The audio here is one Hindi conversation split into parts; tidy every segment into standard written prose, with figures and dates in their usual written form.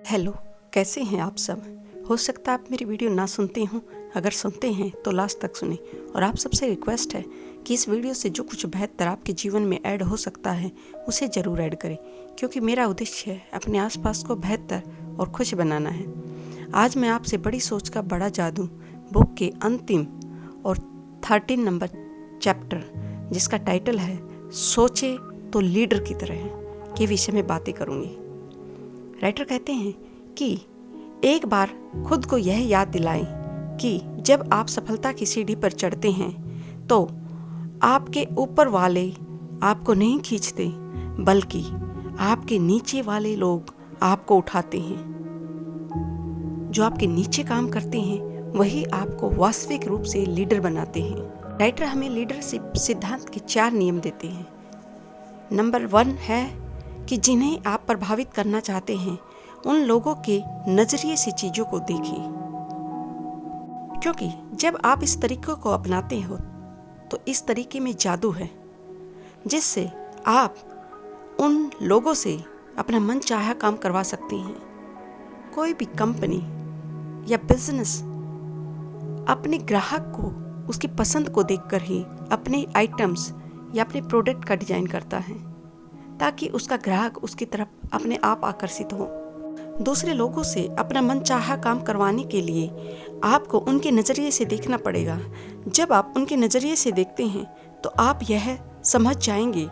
हेलो, कैसे हैं आप सब। हो सकता है आप मेरी वीडियो ना सुनते हों, अगर सुनते हैं तो लास्ट तक सुने। और आप सबसे रिक्वेस्ट है कि इस वीडियो से जो कुछ बेहतर आपके जीवन में ऐड हो सकता है उसे ज़रूर ऐड करें, क्योंकि मेरा उद्देश्य है अपने आसपास को बेहतर और खुश बनाना है। आज मैं आपसे बड़ी सोच का बड़ा जादू बुक के अंतिम और 13 नंबर चैप्टर, जिसका टाइटल है सोचे तो लीडर की तरह है, के विषय में बातें करूँगी। राइटर कहते हैं कि एक बार खुद को यह याद दिलाएं कि जब आप सफलता की सीढ़ी पर चढ़ते हैं तो आपके ऊपर वाले आपको नहीं खींचते, बल्कि आपके नीचे वाले लोग आपको उठाते हैं। जो आपके नीचे काम करते हैं वही आपको वास्तविक रूप से लीडर बनाते हैं। राइटर हमें लीडरशिप सिद्धांत के 4 नियम देते हैं। नंबर 1 है कि जिन्हें आप प्रभावित करना चाहते हैं उन लोगों के नजरिए से चीजों को देखें, क्योंकि जब आप इस तरीके को अपनाते हो तो इस तरीके में जादू है, जिससे आप उन लोगों से अपना मन चाहा काम करवा सकते हैं। कोई भी कंपनी या बिजनेस अपने ग्राहक को उसकी पसंद को देखकर ही अपने आइटम्स या अपने प्रोडक्ट का डिजाइन करता है, ताकि उसका ग्राहक उसकी तरफ अपने आप आकर्षित हो। दूसरे लोगों से अपना मनचाहा काम करवाने के लिए आपको उनके नज़रिए से देखना पड़ेगा। जब आप उनके नज़रिए से देखते हैं तो आप यह समझ जाएंगे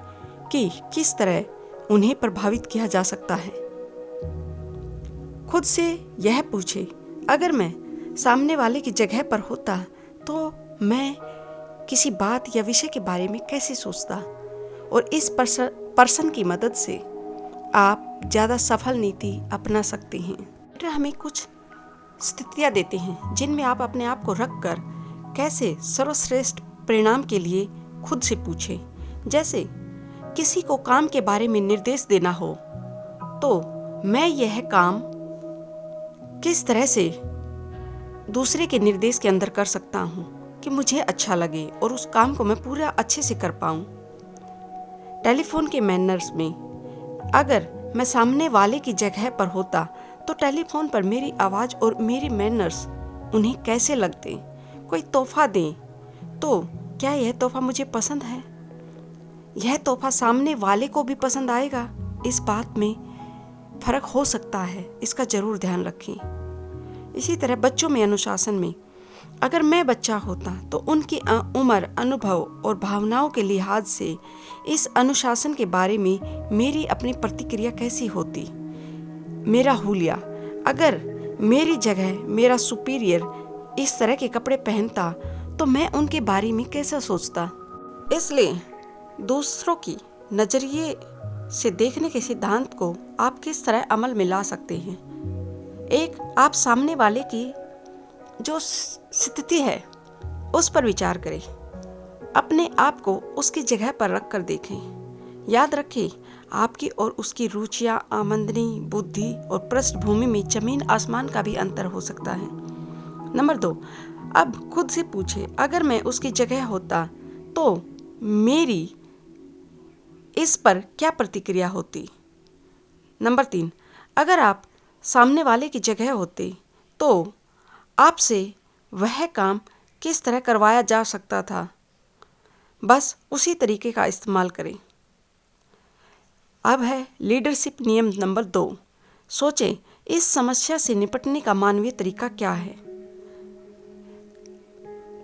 कि किस तरह उन्हें प्रभावित किया जा सकता है। खुद से यह पूछे, अगर मैं सामने वाले की जगह पर होता तो मैं किसी बात या विषय के बारे में कैसे सोचता, और इस पर्सन की मदद से आप ज़्यादा सफल नीति अपना सकते हैं। राइटर हमें कुछ स्थितियाँ देते हैं जिनमें आप अपने आप को रखकर कैसे सर्वश्रेष्ठ परिणाम के लिए खुद से पूछें। जैसे किसी को काम के बारे में निर्देश देना हो तो मैं यह काम किस तरह से दूसरे के निर्देश के अंदर कर सकता हूँ कि मुझे अच्छा लगे और उस काम को मैं पूरा अच्छे से कर पाऊँ। टेलीफोन के मैनर्स में अगर मैं सामने वाले की जगह पर होता तो टेलीफोन पर मेरी आवाज़ और मेरी मैनर्स उन्हें कैसे लगते। कोई तोहफा दें तो क्या यह तोहफा मुझे पसंद है, यह तोहफा सामने वाले को भी पसंद आएगा। इस बात में फ़र्क हो सकता है, इसका ज़रूर ध्यान रखें। इसी तरह बच्चों में अनुशासन में अगर मैं बच्चा होता तो उनकी उम्र, अनुभव और भावनाओं के लिहाज से इस अनुशासन के बारे में मेरी अपनी प्रतिक्रिया कैसी होती। मेरा हुलिया, अगर मेरी जगह मेरा सुपीरियर इस तरह के कपड़े पहनता तो मैं उनके बारे में कैसा सोचता। इसलिए दूसरों की नज़रिए से देखने के सिद्धांत को आप किस तरह अमल में ला सकते हैं। एक, आप सामने वाले की जो स्थिति है उस पर विचार करें, अपने आप को उसकी जगह पर रख कर देखें। याद रखें, आपकी और उसकी रुचियाँ, आमदनी, बुद्धि और पृष्ठभूमि में जमीन आसमान का भी अंतर हो सकता है। नंबर 2, अब खुद से पूछे, अगर मैं उसकी जगह होता तो मेरी इस पर क्या प्रतिक्रिया होती। नंबर 3, अगर आप सामने वाले की जगह होते तो आपसे वह काम किस तरह करवाया जा सकता था। बस उसी तरीके का इस्तेमाल करें। अब है लीडरशिप नियम नंबर 2, सोचें इस समस्या से निपटने का मानवीय तरीका क्या है।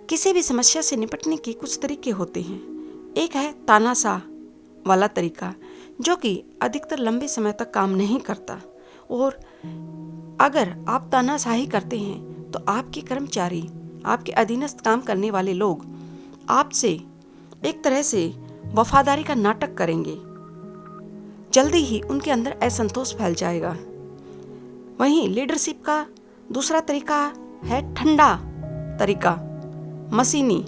किसी भी समस्या से निपटने के कुछ तरीके होते हैं। एक है तानाशाह वाला तरीका, जो कि अधिकतर लंबे समय तक काम नहीं करता, और अगर आप तानाशाही करते हैं तो आपके कर्मचारी, आपके अधीनस्थ काम करने वाले लोग आपसे एक तरह से वफादारी का नाटक करेंगे। जल्दी ही उनके अंदर असंतोष फैल जाएगा। वहीं लीडरशिप का दूसरा तरीका है ठंडा तरीका, मशीनी,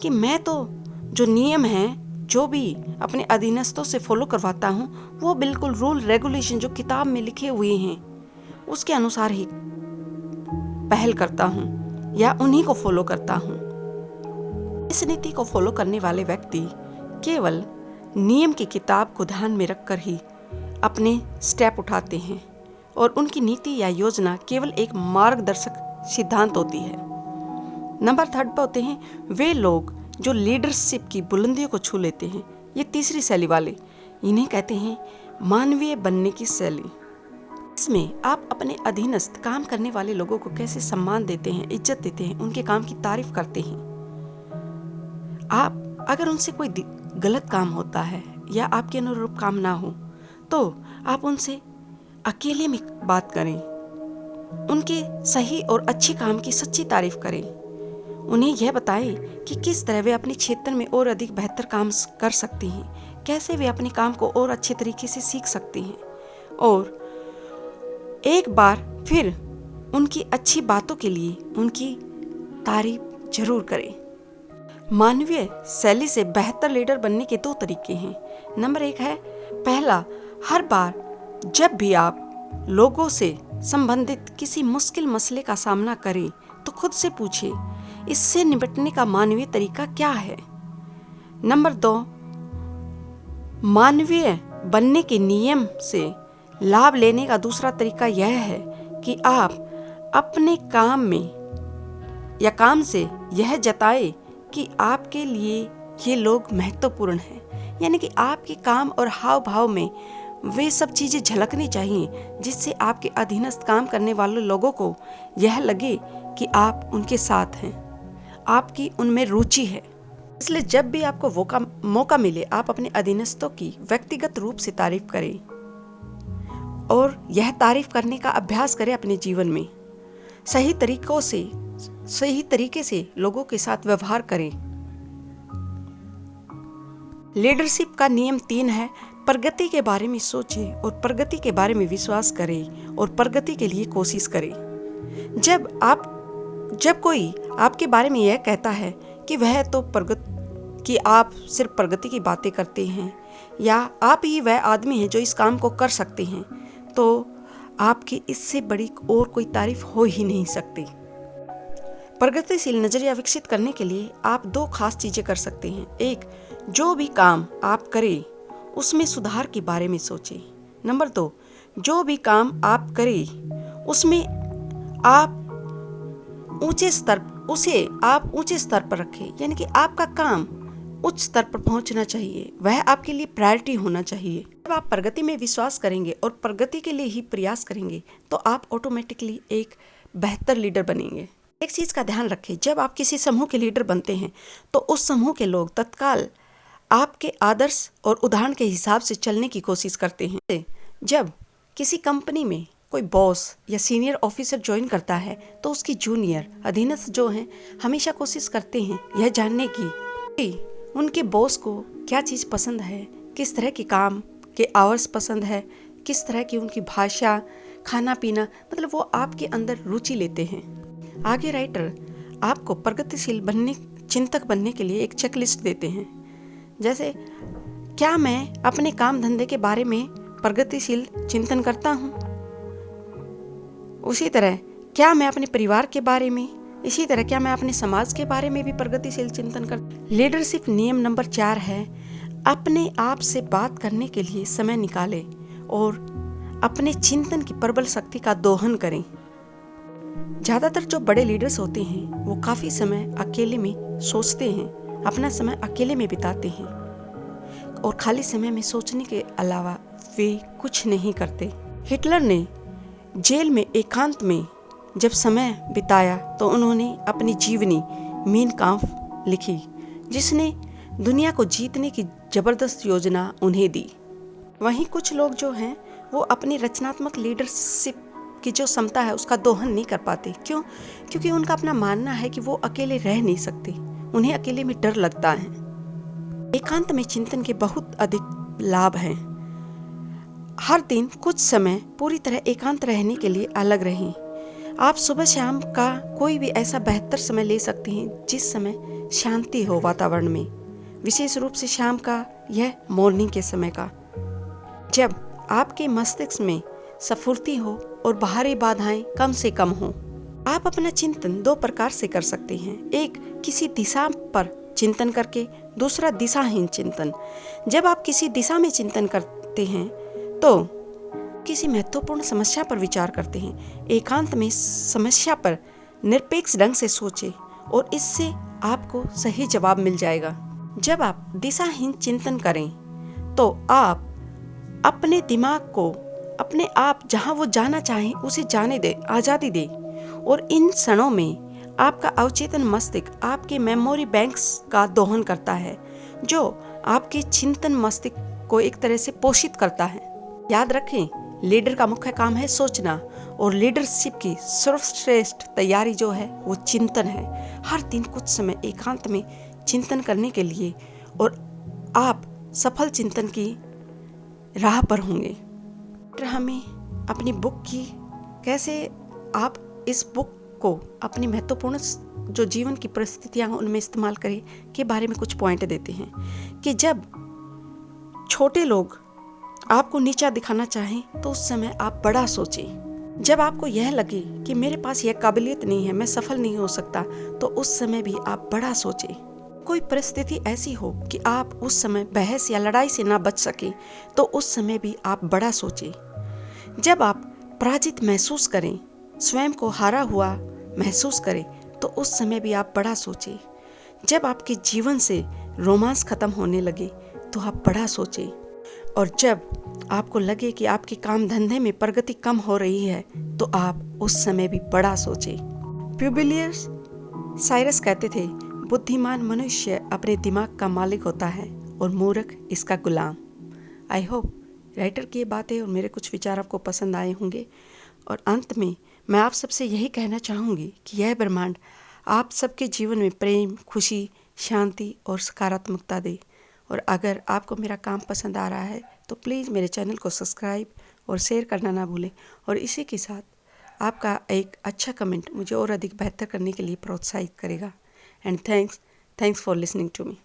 कि मैं तो जो नियम हैं, जो भी अपने अधीनस्थों से फॉलो करवाता हूँ, वो बिल्कुल रूल रेगुलेशन जो किताब में लिखे हुए हैं उसके अनुसार ही पहल करता हूँ या उन्हीं को फॉलो करता हूँ। इस नीति को फॉलो करने वाले व्यक्ति केवल नियम की किताब को ध्यान में रखकर ही अपने स्टेप उठाते हैं। और उनकी नीति या योजना केवल एक मार्गदर्शक सिद्धांत होती है। नंबर 3 पर होते हैं वे लोग जो लीडरशिप की बुलंदियों को छू लेते हैं। ये तीसरी शैली वाले, इन्हें कहते हैं मानवीय बनने की शैली। इसमें आप अपने अधीनस्थ काम करने वाले लोगों को कैसे सम्मान देते हैं, इज्जत देते हैं, उनके काम की तारीफ करते हैं। आप अगर उनसे कोई गलत काम होता है या आपके अनुरूप काम ना हो तो आप उनसे अकेले में बात करें, उनके सही और अच्छे काम की सच्ची तारीफ करें, उन्हें यह बताएं कि किस तरह वे अपने क्षेत्र में और अधिक बेहतर काम कर सकते हैं, कैसे वे अपने काम को और अच्छे तरीके से सीख सकते हैं, और एक बार फिर उनकी अच्छी बातों के लिए उनकी तारीफ जरूर करें। मानवीय शैली से बेहतर लीडर बनने के 2 तरीके हैं। नंबर 1 है, पहला, हर बार जब भी आप लोगों से संबंधित किसी मुश्किल मसले का सामना करें तो खुद से पूछें, इससे निपटने का मानवीय तरीका क्या है। नंबर 2, मानवीय बनने के नियम से लाभ लेने का दूसरा तरीका यह है कि आप अपने काम में या काम से यह जताएं कि आपके लिए ये लोग महत्वपूर्ण हैं, यानी कि आपके काम और हाव भाव में वे सब चीज़ें झलकनी चाहिए जिससे आपके अधीनस्थ काम करने वाले लोगों को यह लगे कि आप उनके साथ हैं, आपकी उनमें रुचि है। इसलिए जब भी आपको मौका मिले आप अपने अधीनस्थों की व्यक्तिगत रूप से तारीफ करें और यह तारीफ करने का अभ्यास करें अपने जीवन में। सही तरीके से लोगों के साथ व्यवहार करें। लीडरशिप का नियम 3 है, प्रगति के बारे में सोचें और प्रगति के बारे में विश्वास करें और प्रगति के लिए कोशिश करें। जब कोई आपके बारे में यह कहता है कि आप सिर्फ प्रगति की बातें करते हैं या आप ही वह आदमी हैं जो इस काम को कर सकते हैं, तो आपकी इससे बड़ी और कोई तारीफ हो ही नहीं सकती। प्रगतिशील नजरिया विकसित करने के लिए आप 2 खास चीजें कर सकते हैं। एक, जो भी काम आप करें उसमें सुधार के बारे में सोचें। नंबर 2, जो भी काम आप करें उसमें आप ऊंचे स्तर पर रखें, यानी कि आपका काम उच्च स्तर पर पहुंचना चाहिए, वह आपके लिए प्रायोरिटी होना चाहिए। जब आप प्रगति में विश्वास करेंगे और प्रगति के लिए ही प्रयास करेंगे तो आप ऑटोमेटिकली एक बेहतर लीडर बनेंगे। एक चीज का ध्यान रखें, जब आप किसी समूह के लीडर बनते हैं तो उस समूह के लोग तत्काल आपके आदर्श और उदाहरण के हिसाब से चलने की कोशिश करते हैं। जब किसी कंपनी में कोई बॉस या सीनियर ऑफिसर ज्वाइन करता है तो उसकी जूनियर अधीनस्थ जो हैं हमेशा कोशिश करते हैं यह जानने की कि उनके बॉस को क्या चीज़ पसंद है, किस तरह के काम के आवर्स पसंद है, किस तरह की उनकी भाषा, खाना पीना, मतलब वो आपके अंदर रुचि लेते हैं। आगे राइटर आपको प्रगतिशील चिंतक बनने के लिए एक चेकलिस्ट देते हैं, जैसे क्या मैं अपने काम धंधे के बारे में प्रगतिशील चिंतन करता हूँ, उसी तरह क्या मैं अपने परिवार के बारे में, इसी तरह क्या मैं अपने समाज के बारे में भी प्रगतिशील चिंतन करता। लीडरशिप नियम नंबर 4 है, अपने आप से बात करने के लिए समय निकालें और अपने चिंतन की प्रबल शक्ति का दोहन करें। ज़्यादातर जो बड़े लीडर्स होते हैं वो काफ़ी समय अकेले में सोचते हैं, अपना समय अकेले में बिताते हैं और खाली समय में सोचने के अलावा वे कुछ नहीं करते। हिटलर ने जेल में एकांत में जब समय बिताया तो उन्होंने अपनी जीवनी मीन काम्फ लिखी, जिसने दुनिया को जीतने की जबरदस्त योजना उन्हें दी। वहीं कुछ लोग जो हैं वो अपनी रचनात्मक लीडरशिप की जो क्षमता है उसका दोहन नहीं कर पाते। क्यों? क्योंकि उनका अपना मानना है कि वो अकेले रह नहीं सकते, उन्हें अकेले में डर लगता है। एकांत में चिंतन के बहुत अधिक लाभ हैं। हर दिन कुछ समय पूरी तरह एकांत रहने के लिए अलग रहें। आप सुबह शाम का कोई भी ऐसा बेहतर समय ले सकते हैं जिस समय शांति हो वातावरण में, विशेष रूप से शाम का यह मॉर्निंग के समय का, जब आपके मस्तिष्क में स्फूर्ति हो और बाहरी बाधाएं कम से कम हो। आप अपना चिंतन 2 प्रकार से कर सकते हैं, एक किसी दिशा पर चिंतन करके, दूसरा दिशाहीन चिंतन। जब आप किसी दिशा में चिंतन करते हैं तो किसी महत्वपूर्ण समस्या पर विचार करते हैं, एकांत में समस्या पर निरपेक्ष ढंग से सोचें और इससे आपको सही जवाब मिल जाएगा। जब आप दिशाहीन चिंतन करें तो आप अपने दिमाग को अपने आप जहां वो जाना चाहें उसे जाने दें, आज़ादी दें। और इन क्षणों में आपका अवचेतन मस्तिष्क आपके मेमोरी बैंक्स का दोहन करता है, जो आपके चिंतन मस्तिष्क को एक तरह से पोषित करता है। याद रखें, लीडर का मुख्य काम है सोचना, और लीडरशिप की सर्वश्रेष्ठ तैयारी जो है वो चिंतन है। हर दिन कुछ समय एकांत में चिंतन करने के लिए, और आप सफल चिंतन की राह पर होंगे। हमें अपनी बुक की कैसे आप इस बुक को अपनी महत्वपूर्ण जो जीवन की परिस्थितियां हैं उनमें इस्तेमाल करें के बारे में कुछ पॉइंट देते हैं कि जब छोटे लोग आपको नीचा दिखाना चाहें तो उस समय आप बड़ा सोचें। जब आपको यह लगे कि मेरे पास यह काबिलियत नहीं है, मैं सफल नहीं हो सकता, तो उस समय भी आप बड़ा सोचें। कोई परिस्थिति ऐसी हो कि आप उस समय बहस या लड़ाई से ना बच सके, तो उस समय भी आप बड़ा सोचें। जब आप पराजित महसूस करें, स्वयं को हारा हुआ महसूस करें, तो उस समय भी आप बड़ा सोचें। जब आपके जीवन से रोमांस खत्म होने लगे तो आप बड़ा सोचें। और जब आपको लगे कि आपके काम धंधे में प्रगति कम हो रही है, तो आप उस समय भी बड़ा सोचें। प्यूबिलियस साइरस कहते थे, बुद्धिमान मनुष्य अपने दिमाग का मालिक होता है और मूर्ख इसका गुलाम। आई होप राइटर की ये बातें और मेरे कुछ विचार आपको पसंद आए होंगे। और अंत में मैं आप सबसे यही कहना चाहूँगी कि यह ब्रह्मांड आप सबके जीवन में प्रेम, खुशी, शांति और सकारात्मकता दे। और अगर आपको मेरा काम पसंद आ रहा है तो प्लीज़ मेरे चैनल को सब्सक्राइब और शेयर करना ना भूलें। और इसी के साथ आपका एक अच्छा कमेंट मुझे और अधिक बेहतर करने के लिए प्रोत्साहित करेगा। And thanks for listening to me.